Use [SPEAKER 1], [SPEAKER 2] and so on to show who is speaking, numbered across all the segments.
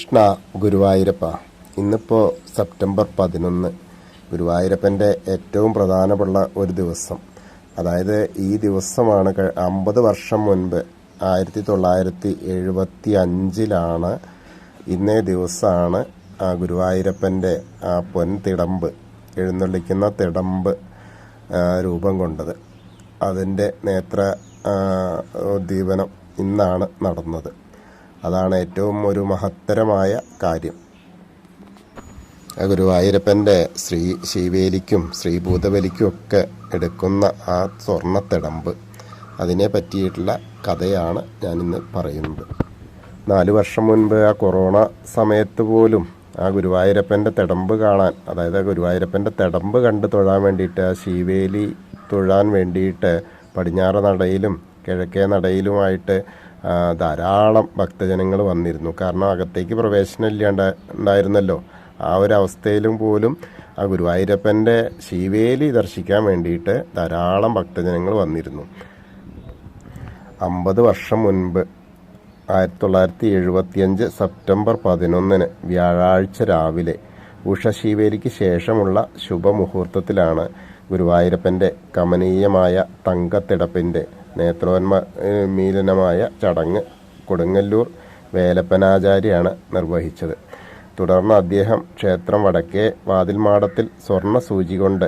[SPEAKER 1] കൃഷ്ണ ഗുരുവായൂരപ്പ. ഇന്നിപ്പോൾ സെപ്റ്റംബർ 11, ഗുരുവായൂരപ്പൻ്റെ ഏറ്റവും പ്രധാനപ്പെട്ട ഒരു ദിവസം. അതായത് ഈ ദിവസമാണ് 50 വർഷം മുൻപ് 1975 ഇന്നേ ദിവസമാണ് ആ ഗുരുവായൂരപ്പൻ്റെ ആ പൊൻതിടമ്പ്, എഴുന്നള്ളിക്കുന്ന തിടമ്പ് രൂപം കൊണ്ടത്. അതിൻ്റെ നേത്ര ഉദ്ദീപനം ഇന്നാണ് നടന്നത്. അതാണ് ഏറ്റവും ഒരു മഹത്തരമായ കാര്യം. ഗുരുവായൂരപ്പൻ്റെ ശ്രീവേലിക്കും ശ്രീഭൂതബലിക്കും ഒക്കെ എടുക്കുന്ന ആ സ്വർണ്ണത്തിടമ്പ്, അതിനെ പറ്റിയിട്ടുള്ള കഥയാണ് ഞാനിന്ന് പറയുന്നത്. 4 വർഷം മുൻപ് ആ കൊറോണ സമയത്ത് പോലും ആ ഗുരുവായൂരപ്പൻ്റെ തിടമ്പ് കാണാൻ, അതായത് ഗുരുവായൂരപ്പൻ്റെ തിടമ്പ് കണ്ട് തൊഴാൻ വേണ്ടിയിട്ട്, ആ ശ്രീവേലി തൊഴാൻ വേണ്ടിയിട്ട് പടിഞ്ഞാറ് നടയിലും കിഴക്കേ നടയിലുമായിട്ട് ധാരാളം ഭക്തജനങ്ങൾ വന്നിരുന്നു. കാരണം അകത്തേക്ക് പ്രവേശനം ഉണ്ടായിരുന്നല്ലോ. ആ ഒരു അവസ്ഥയിലും പോലും ആ ഗുരുവായൂരപ്പൻ്റെ ശ്രീവേലി ദർശിക്കാൻ വേണ്ടിയിട്ട് ധാരാളം ഭക്തജനങ്ങൾ വന്നിരുന്നു. 50 വർഷം മുൻപ് 1975 സെപ്റ്റംബർ 11 വ്യാഴാഴ്ച രാവിലെ ഉഷശ്രീവേലിക്ക് ശേഷമുള്ള ശുഭമുഹൂർത്തത്തിലാണ് ഗുരുവായൂരപ്പൻ്റെ കമനീയമായ തങ്കത്തിടപ്പിൻ്റെ നേത്രോന്മീലനമായ ചടങ്ങ് കൊടുങ്ങല്ലൂർ വേലപ്പനാചാര്യാണ് നിർവഹിച്ചത്. തുടർന്ന് അദ്ദേഹം ക്ഷേത്രം വടക്കേ വാതിൽമാടത്തിൽ സ്വർണ്ണ സൂചി കൊണ്ട്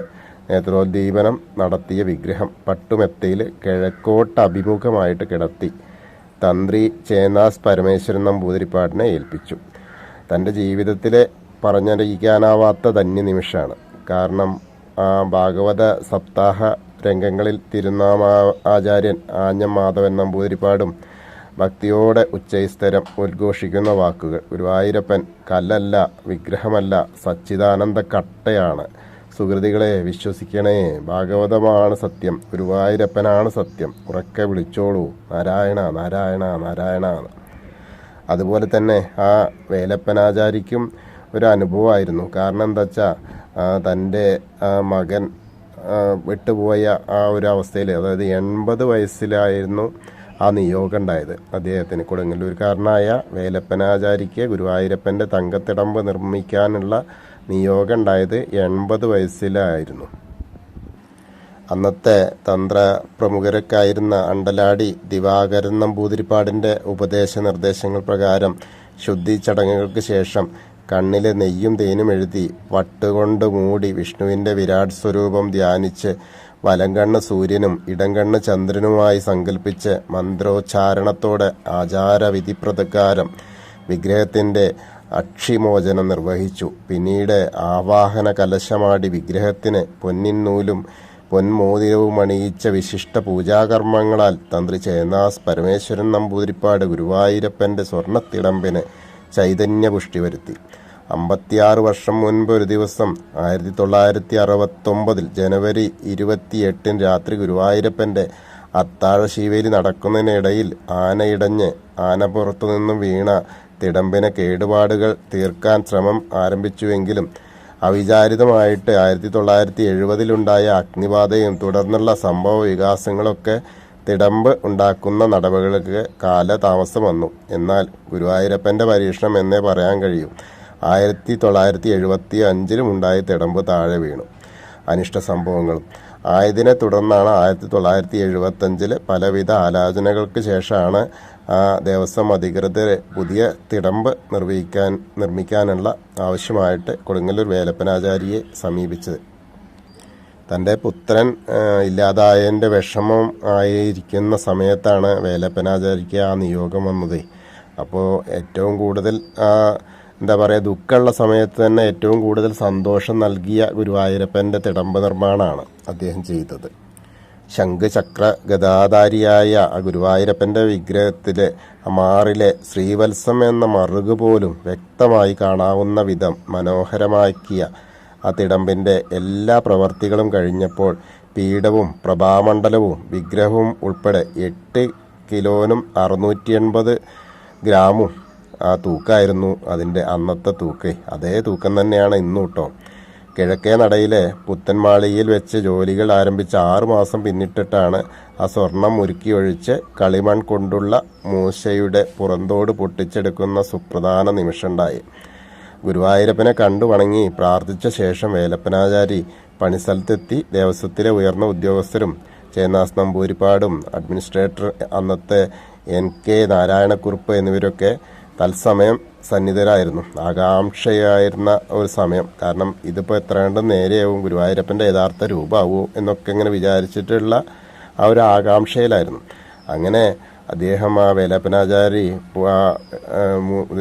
[SPEAKER 1] നേത്രോദ്ദീപനം നടത്തിയ വിഗ്രഹം പട്ടുമെത്തയിൽ കിഴക്കോട്ട് അഭിമുഖമായിട്ട് കിടത്തി തന്ത്രി ചേന്നാസ് പരമേശ്വരൻ നമ്പൂതിരിപ്പാടിനെ ഏൽപ്പിച്ചു. തൻ്റെ ജീവിതത്തിലെ പറഞ്ഞറിയിക്കാനാവാത്ത ധന്യനിമിഷമാണ്. കാരണം ഭാഗവത സപ്താഹ രംഗങ്ങളിൽ തിരുനാമാചാര്യൻ ആഞ്ഞം മാധവൻ നമ്പൂതിരിപ്പാടും ഭക്തിയോടെ ഉച്ചൈസ്തരം ഉദ്ഘോഷിക്കുന്ന വാക്കുകൾ: ഗുരുവായൂരപ്പൻ കല്ലല്ല, വിഗ്രഹമല്ല, സച്ചിദാനന്ദ കട്ടയാണ്. സുഹൃതികളെ വിശ്വസിക്കണേ, ഭാഗവതമാണ് സത്യം, ഗുരുവായൂരപ്പനാണ് സത്യം, ഉറക്കെ വിളിച്ചോളൂ, നാരായണ നാരായണ നാരായണ. അതുപോലെ തന്നെ ആ വേലപ്പനാചാരിക്കും ഒരു അനുഭവമായിരുന്നു. കാരണം എന്താ വെച്ചാൽ തൻ്റെ മകൻ വിട്ടുപോയ ആ ഒരു അവസ്ഥയിൽ, അതായത് 80 വയസ്സിലായിരുന്നു ആ നിയോഗം ഉണ്ടായത് അദ്ദേഹത്തിന്. കൊടുങ്ങല്ലൂർക്കാരനായ വേലപ്പനാചാരിക്ക് ഗുരുവായൂരപ്പൻ്റെ തങ്കത്തിടമ്പ് നിർമ്മിക്കാനുള്ള നിയോഗം ഉണ്ടായത് 80 വയസ്സിലായിരുന്നു. അന്നത്തെ തന്ത്ര പ്രമുഖരൊക്കെയായിരുന്ന അണ്ടലാടി ദിവാകരൻ നമ്പൂതിരിപ്പാടിൻ്റെ ഉപദേശ നിർദ്ദേശങ്ങൾ പ്രകാരം ശുദ്ധി ചടങ്ങുകൾക്ക് ശേഷം കണ്ണിലെ നെയ്യും തേനും എഴുതി വട്ടുകൊണ്ട് മൂടി വിഷ്ണുവിൻ്റെ വിരാട് സ്വരൂപം ധ്യാനിച്ച് വലംകണ്ണ് സൂര്യനും ഇടംകണ്ണ് ചന്ദ്രനുമായി സങ്കല്പിച്ച് മന്ത്രോച്ചാരണത്തോടെ ആചാരവിധിപ്രകാരം വിഗ്രഹത്തിൻ്റെ അക്ഷിമോചനം നിർവഹിച്ചു. പിന്നീട് ആവാഹന കലശമാടി വിഗ്രഹത്തിന് പൊന്നിൻ നൂലും പൊന്മോതിരവും അണിയിച്ച വിശിഷ്ട പൂജാകർമ്മങ്ങളാൽ തന്ത്രി ചേന്നാസ് പരമേശ്വരൻ നമ്പൂതിരിപ്പാട് ഗുരുവായൂരപ്പൻ്റെ സ്വർണ്ണത്തിടമ്പിന് ചൈതന്യപുഷ്ടി വരുത്തി. 56 വർഷം മുൻപ് ഒരു ദിവസം 1969 ജനുവരി 28 രാത്രി ഗുരുവായൂരപ്പൻ്റെ അത്താഴ ശീവേലി നടക്കുന്നതിനിടയിൽ ആനയിടഞ്ഞ് ആനപ്പുറത്തു നിന്നും വീണ തിടമ്പിന് കേടുപാടുകൾ തീർക്കാൻ ശ്രമം ആരംഭിച്ചുവെങ്കിലും അവിചാരിതമായിട്ട് 1970 അഗ്നിബാധയും തുടർന്നുള്ള സംഭവ വികാസങ്ങളൊക്കെ തിടമ്പ് ഉണ്ടാക്കുന്ന നടപടികൾക്ക് കാലതാമസം വന്നു. എന്നാൽ ഗുരുവായൂരപ്പൻ്റെ പരീക്ഷണം എന്നേ പറയാൻ കഴിയും. 1975 ഉണ്ടായ തിടമ്പ് താഴെ വീണു. അനിഷ്ട സംഭവങ്ങളും ആയതിനെ തുടർന്നാണ് 1975 പലവിധ ആലോചനകൾക്ക് ശേഷമാണ് ദേവസ്വം അധികൃതർ പുതിയ തിടമ്പ് നിർമ്മിക്കാനുള്ള ആവശ്യമായിട്ട് കൊടുങ്ങല്ലൂർ വേലപ്പനാചാരിയെ സമീപിച്ചത്. തൻ്റെ പുത്രൻ ഇല്ലാതായതിൻ്റെ വിഷമം ആയിരിക്കുന്ന സമയത്താണ് വേലപ്പനാചാരിക്ക് ആ നിയോഗം വന്നത്. അപ്പോൾ ഏറ്റവും കൂടുതൽ എന്താ പറയുക, ദുഃഖമുള്ള സമയത്ത് തന്നെ ഏറ്റവും കൂടുതൽ സന്തോഷം നൽകിയ ഗുരുവായൂരപ്പൻ്റെ തിടമ്പ് നിർമ്മാണമാണ് അദ്ദേഹം ചെയ്തത്. ശംഖ് ചക്ര ഗദാധാരിയായ ആ ഗുരുവായൂരപ്പൻ്റെ വിഗ്രഹത്തിലെ മാറിലെ ശ്രീവത്സം എന്ന മറുക് പോലും വ്യക്തമായി കാണാവുന്ന വിധം മനോഹരമാക്കിയ ആ തിടമ്പിൻ്റെ എല്ലാ പ്രവർത്തികളും കഴിഞ്ഞപ്പോൾ പീഠവും പ്രഭാമണ്ഡലവും വിഗ്രഹവും ഉൾപ്പെടെ 8 കിലോനും 680 ഗ്രാമും ആ തൂക്കമായിരുന്നു അതിൻ്റെ അന്നത്തെ തൂക്ക്. അതേ തൂക്കം തന്നെയാണ് ഇന്നും കേട്ടോ. കിഴക്കേ നടയിലെ പുത്തൻമാളിയിൽ വെച്ച് ജോലികൾ ആരംഭിച്ച 6 മാസം പിന്നിട്ടിട്ടാണ് ആ സ്വർണം ഉരുക്കിയൊഴിച്ച് കളിമൺ കൊണ്ടുള്ള മൂശയുടെ പുറന്തോട് പൊട്ടിച്ചെടുക്കുന്ന സുപ്രധാന നിമിഷമുണ്ടായി. ഗുരുവായൂരപ്പനെ കണ്ടു വണങ്ങി പ്രാർത്ഥിച്ച ശേഷം വേലപ്പനാചാരി പണിസ്ഥലത്തെത്തി ദേവസ്വത്തിലെ ഉയർന്ന ഉദ്യോഗസ്ഥരും ചേന്നാസ് നമ്പൂരിപ്പാടും അഡ്മിനിസ്ട്രേറ്റർ അന്നത്തെ NK നാരായണക്കുറുപ്പ് എന്നിവരൊക്കെ തത്സമയം സന്നിധരായിരുന്നു. ആകാംക്ഷയായിരുന്ന ഒരു സമയം. കാരണം ഇതിപ്പോൾ എത്ര കണ്ട് നേരെയാവും, ഗുരുവായൂരപ്പൻ്റെ യഥാർത്ഥ രൂപമാവൂ എന്നൊക്കെ ഇങ്ങനെ വിചാരിച്ചിട്ടുള്ള ആ ഒരു ആകാംക്ഷയിലായിരുന്നു. അങ്ങനെ അദ്ദേഹം ആ വേലപ്പനാചാരി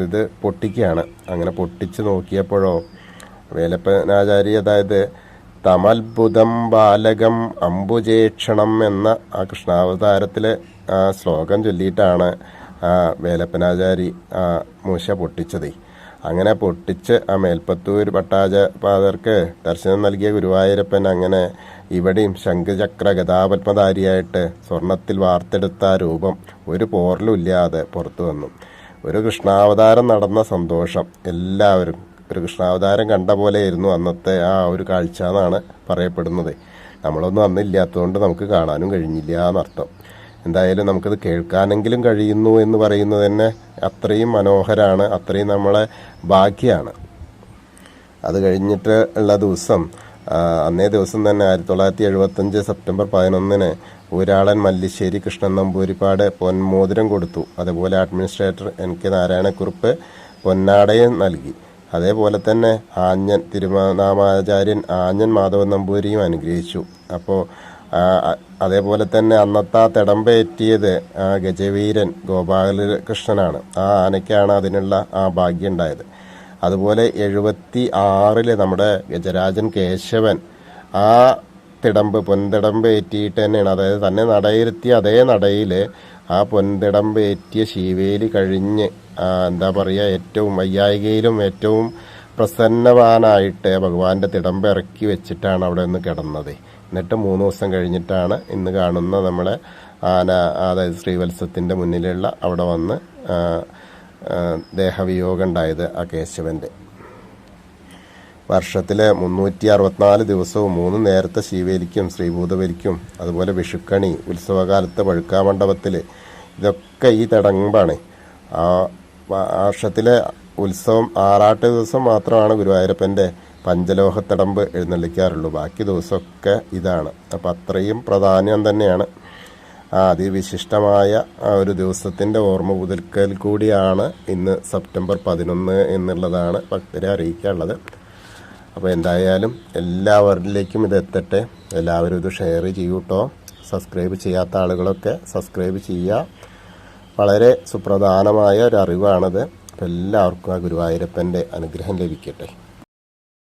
[SPEAKER 1] ഇത് പൊട്ടിക്കുകയാണ്. അങ്ങനെ പൊട്ടിച്ച് നോക്കിയപ്പോഴോ വേലപ്പനാചാരി, അതായത് തമത്ഭുതം ബാലകം അംബുജേക്ഷണം എന്ന ആ കൃഷ്ണാവതാരത്തിലെ ആ ശ്ലോകം ചൊല്ലിയിട്ടാണ് വേലപ്പനാചാരി മൂശ പൊട്ടിച്ചത്. അങ്ങനെ പൊട്ടിച്ച് ആ മേൽപ്പത്തൂർ പട്ടാചപാദർക്ക് ദർശനം നൽകിയ ഗുരുവായൂരപ്പൻ അങ്ങനെ ഇവിടെയും ശംഖചക്ര ഗദാപത്മധാരിയായിട്ട് സ്വർണത്തിൽ വാർത്തെടുത്ത ആ രൂപം ഒരു പോറലും ഇല്ലാതെ പുറത്തു വന്നു. ഒരു കൃഷ്ണാവതാരം നടന്ന സന്തോഷം എല്ലാവരും, ഒരു കൃഷ്ണാവതാരം കണ്ട പോലെയായിരുന്നു അന്നത്തെ ആ ഒരു കാഴ്ച എന്നാണ് പറയപ്പെടുന്നത്. നമ്മളൊന്നും അന്നില്ലാത്തതുകൊണ്ട് നമുക്ക് കാണാനും കഴിഞ്ഞില്ല എന്നർത്ഥം. എന്തായാലും നമുക്കത് കേൾക്കാനെങ്കിലും കഴിയുന്നു എന്ന് പറയുന്നത് തന്നെ അത്രയും മനോഹരമാണ്, അത്രയും നമ്മളെ ഭാഗ്യമാണ്. അത് കഴിഞ്ഞിട്ട് ഉള്ള ദിവസം, അന്നേ ദിവസം തന്നെ 1975 സെപ്റ്റംബർ 11 ഊരാളൻ മല്ലിശ്ശേരി കൃഷ്ണൻ നമ്പൂരിപ്പാട് പൊന്മോതിരം കൊടുത്തു. അതുപോലെ അഡ്മിനിസ്ട്രേറ്റർ NK നാരായണക്കുറുപ്പ് പൊന്നാടയും നൽകി. അതേപോലെ തന്നെ ആഞ്ഞൻ തിരുനാമാചാര്യൻ ആഞ്ഞൻ മാധവൻ നമ്പൂരിയും അനുഗ്രഹിച്ചു. അപ്പോൾ അതേപോലെ തന്നെ അന്നത്തെ ആ തിടമ്പേറ്റിയത് ഗജവീരൻ ഗോപാലകൃഷ്ണനാണ്. ആ ആനയ്ക്കാണ് അതിനുള്ള ആ ഭാഗ്യം ഉണ്ടായത്. അതുപോലെ 76 നമ്മുടെ ഗജരാജൻ കേശവൻ ആ തിടമ്പ് പൊൻതിടമ്പ് ഏറ്റിയിട്ട് തന്നെയാണ്, അതായത് തന്നെ നടയിരുത്തിയ അതേ നടയിൽ ആ പൊൻതിടമ്പ് ഏറ്റിയ ശീവേലി കഴിഞ്ഞ് എന്താ പറയുക, ഏറ്റവും വയ്യായികയിലും ഏറ്റവും പ്രസന്നവാനായിട്ട് ഭഗവാന്റെ തിടമ്പ് ഇറക്കി വെച്ചിട്ടാണ് അവിടെ നിന്ന് കിടന്നത്. എന്നിട്ട് 3 ദിവസം കഴിഞ്ഞിട്ടാണ് ഇന്ന് കാണുന്ന നമ്മളെ ആന, അതായത് ശ്രീവത്സത്തിൻ്റെ മുന്നിലുള്ള അവിടെ വന്ന് ദേഹവിയോഗം ഉണ്ടായത് ആ കേശവൻ്റെ. വർഷത്തിലെ 364 ദിവസവും 3 നേരത്തെ ശീവേലിക്കും ശ്രീഭൂതബലിക്കും അതുപോലെ വിഷുക്കണി, ഉത്സവകാലത്ത് പഴുക്കാമണ്ഡപത്തിൽ, ഇതൊക്കെ ഈ തിടമ്പാണ്. ആ വർഷത്തിലെ ഉത്സവം ആറാട്ട് ദിവസം മാത്രമാണ് ഗുരുവായൂരപ്പൻ്റെ പഞ്ചലോഹത്തിടമ്പ് എഴുന്നള്ളിക്കാറുള്ളൂ. ബാക്കി ദിവസമൊക്കെ ഇതാണ്. അപ്പം അത്രയും പ്രാധാന്യം തന്നെയാണ്. അതിവിശിഷ്ടമായ ആ ഒരു ദിവസത്തിൻ്റെ ഓർമ്മ പുതുക്കൽ കൂടിയാണ് ഇന്ന് സെപ്റ്റംബർ 11 എന്നുള്ളതാണ് ഭക്തരെ അറിയിക്കാനുള്ളത്. അപ്പോൾ എന്തായാലും എല്ലാവരിലേക്കും ഇത് എത്തട്ടെ. എല്ലാവരും ഇത് ഷെയർ ചെയ്യൂട്ടോ. സബ്സ്ക്രൈബ് ചെയ്യാത്ത ആളുകളൊക്കെ സബ്സ്ക്രൈബ് ചെയ്യുക. വളരെ സുപ്രധാനമായ ഒരു അറിവാണത്. അപ്പോൾ എല്ലാവർക്കും ആ ഗുരുവായൂരപ്പൻ്റെ അനുഗ്രഹം ലഭിക്കട്ടെ.